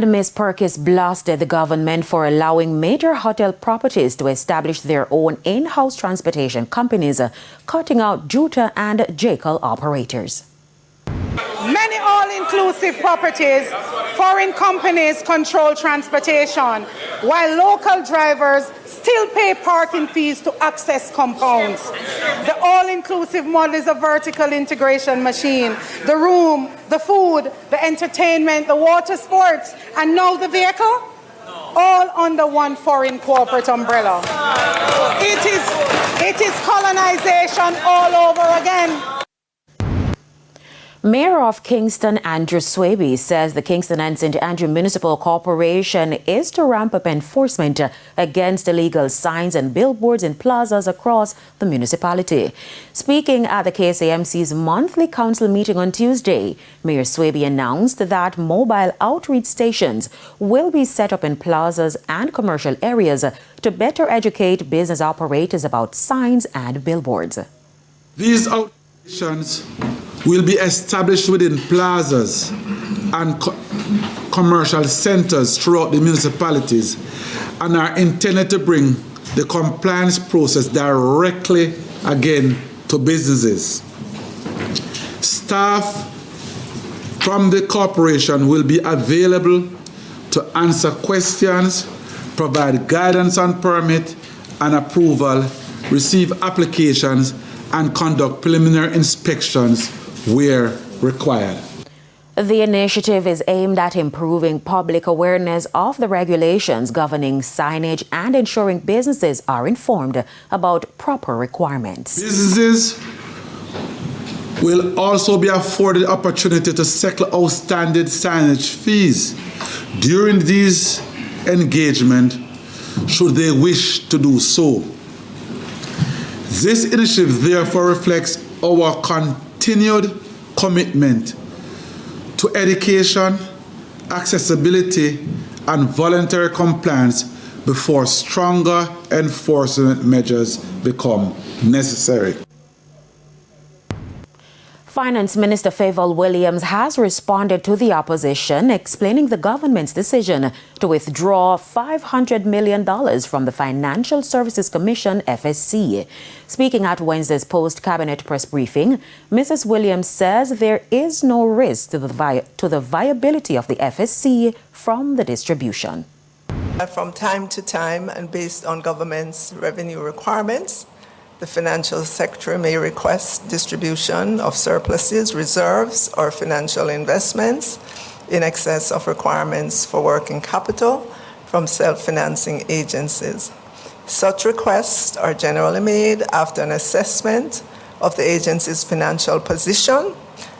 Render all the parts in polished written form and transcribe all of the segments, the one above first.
And Ms. Purkiss blasted the government for allowing major hotel properties to establish their own in-house transportation companies, cutting out JUTA and JCAL operators. Many all-inclusive properties, foreign companies control transportation, while local drivers still pay parking fees to access compounds. The all-inclusive model is a vertical integration machine. The room, the food, the entertainment, the water sports, and now the vehicle, all under one foreign corporate umbrella. It is colonization all over again. Mayor of Kingston, Andrew Swaby, says the Kingston and St. Andrew Municipal Corporation is to ramp up enforcement against illegal signs and billboards in plazas across the municipality. Speaking at the KSAMC's monthly council meeting on Tuesday, Mayor Swaby announced that mobile outreach stations will be set up in plazas and commercial areas to better educate business operators about signs and billboards. These outreach stations will be established within plazas and commercial centers throughout the municipalities and are intended to bring the compliance process directly again to businesses. Staff from the corporation will be available to answer questions, provide guidance on permit and approval, receive applications, and conduct preliminary inspections where required. The initiative is aimed at improving public awareness of the regulations governing signage and ensuring businesses are informed about proper requirements. Businesses will also be afforded the opportunity to settle outstanding signage fees during these engagements should they wish to do so. This initiative therefore reflects our continued commitment to education, accessibility, and voluntary compliance before stronger enforcement measures become necessary. Finance Minister Favour Williams has responded to the opposition, explaining the government's decision to withdraw $500 million from the Financial Services Commission, FSC. Speaking at Wednesday's post-cabinet press briefing, Mrs. Williams says there is no risk to the viability of the FSC from the distribution. From time to time and based on government's revenue requirements, the financial sector may request distribution of surpluses, reserves, or financial investments in excess of requirements for working capital from self-financing agencies. Such requests are generally made after an assessment of the agency's financial position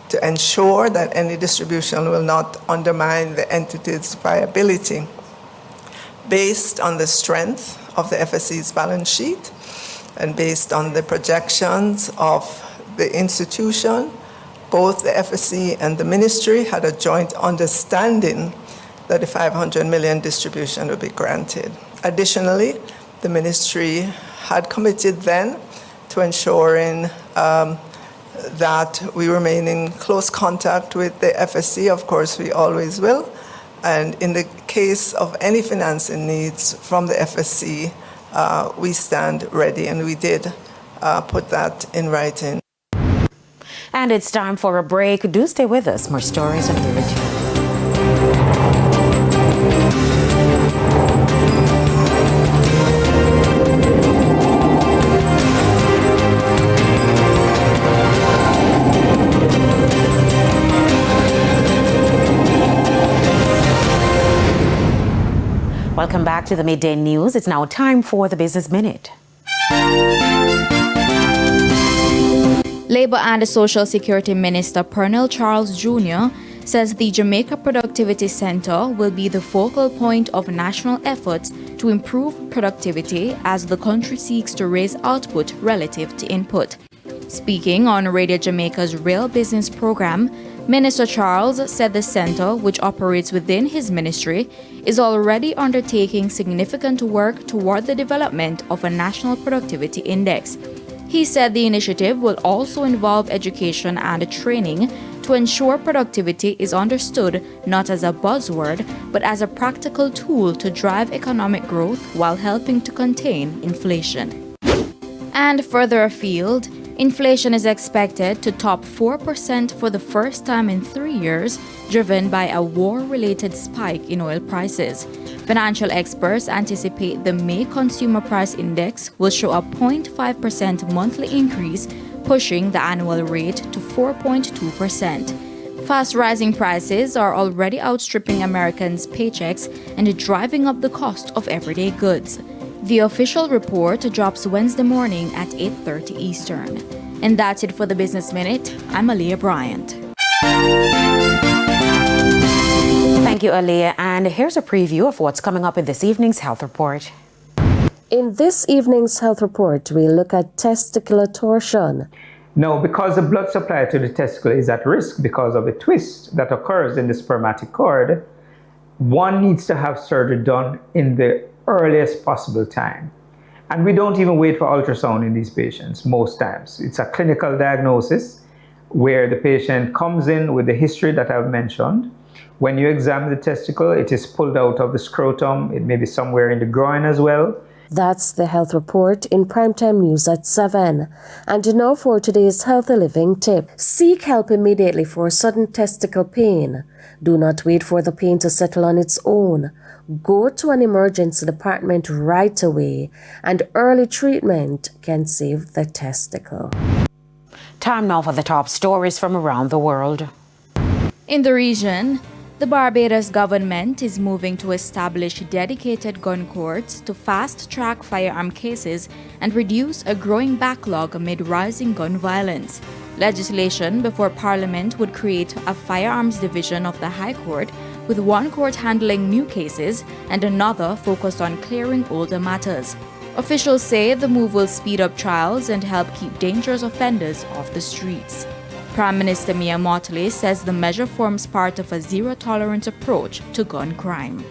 to ensure that any distribution will not undermine the entity's viability. Based on the strength of the FSC's balance sheet, and based on the projections of the institution, both the FSC and the ministry had a joint understanding that the $500 million distribution would be granted. Additionally, the ministry had committed then to ensuring that we remain in close contact with the FSC. Of course, we always will. And in the case of any financing needs from the FSC, we stand ready, and we did put that in writing. And it's time for a break. Do stay with us. More stories and we return. Welcome back to the Midday News. It's now time for the Business Minute. Labour and Social Security Minister Pernell Charles Jr. says the Jamaica Productivity Centre will be the focal point of national efforts to improve productivity as the country seeks to raise output relative to input. Speaking on Radio Jamaica's Real Business program, Minister Charles said the centre, which operates within his ministry, is already undertaking significant work toward the development of a national productivity index. He said the initiative will also involve education and training to to ensure productivity is understood not as a buzzword, but as a practical tool to drive economic growth while helping to contain inflation. And further afield, inflation is expected to top 4% for the first time in 3 years, driven by a war-related spike in oil prices. Financial experts anticipate the May Consumer Price Index will show a 0.5% monthly increase, pushing the annual rate to 4.2%. Fast rising prices are already outstripping Americans' paychecks and driving up the cost of everyday goods. The official report drops Wednesday morning at 8:30 Eastern. And that's it for the Business Minute. I'm Aaliyah Bryant. Thank you, Aaliyah. And here's a preview of what's coming up in this evening's health report. In this evening's health report, we look at testicular torsion. Now, because the blood supply to the testicle is at risk because of a twist that occurs in the spermatic cord, one needs to have surgery done in the earliest possible time. And we don't even wait for ultrasound in these patients most times. It's a clinical diagnosis where the patient comes in with the history that I've mentioned. When you examine the testicle, it is pulled out of the scrotum. It may be somewhere in the groin as well. That's the health report in Primetime News at 7. And now for today's Healthy Living tip. Seek help immediately for sudden testicle pain. Do not wait for the pain to settle on its own. Go to an emergency department right away, and early treatment can save the testicle. Time now for the top stories from around the world. In the region, the Barbados government is moving to establish dedicated gun courts to fast-track firearm cases and reduce a growing backlog amid rising gun violence. Legislation before Parliament would create a firearms division of the High Court, with one court handling new cases and another focused on clearing older matters. Officials say the move will speed up trials and help keep dangerous offenders off the streets. Prime Minister Mia Mottley says the measure forms part of a zero-tolerance approach to gun crime.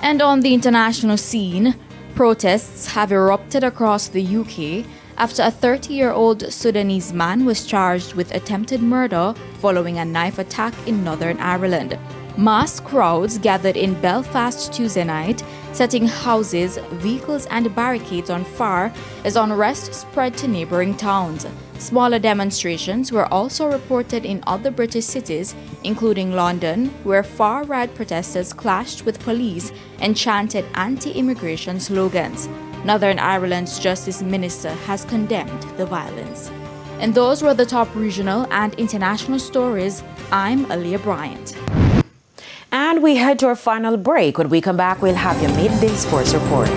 And on the international scene, protests have erupted across the UK after a 30-year-old Sudanese man was charged with attempted murder following a knife attack in Northern Ireland. Mass crowds gathered in Belfast Tuesday night, setting houses, vehicles and barricades on fire as unrest spread to neighboring towns. Smaller demonstrations were also reported in other British cities, including London, where far-right protesters clashed with police and chanted anti-immigration slogans. Northern Ireland's Justice Minister has condemned the violence. And those were the top regional and international stories. I'm Aaliyah Bryant. And we head to our final break. When we come back, we'll have your Midday Sports Report.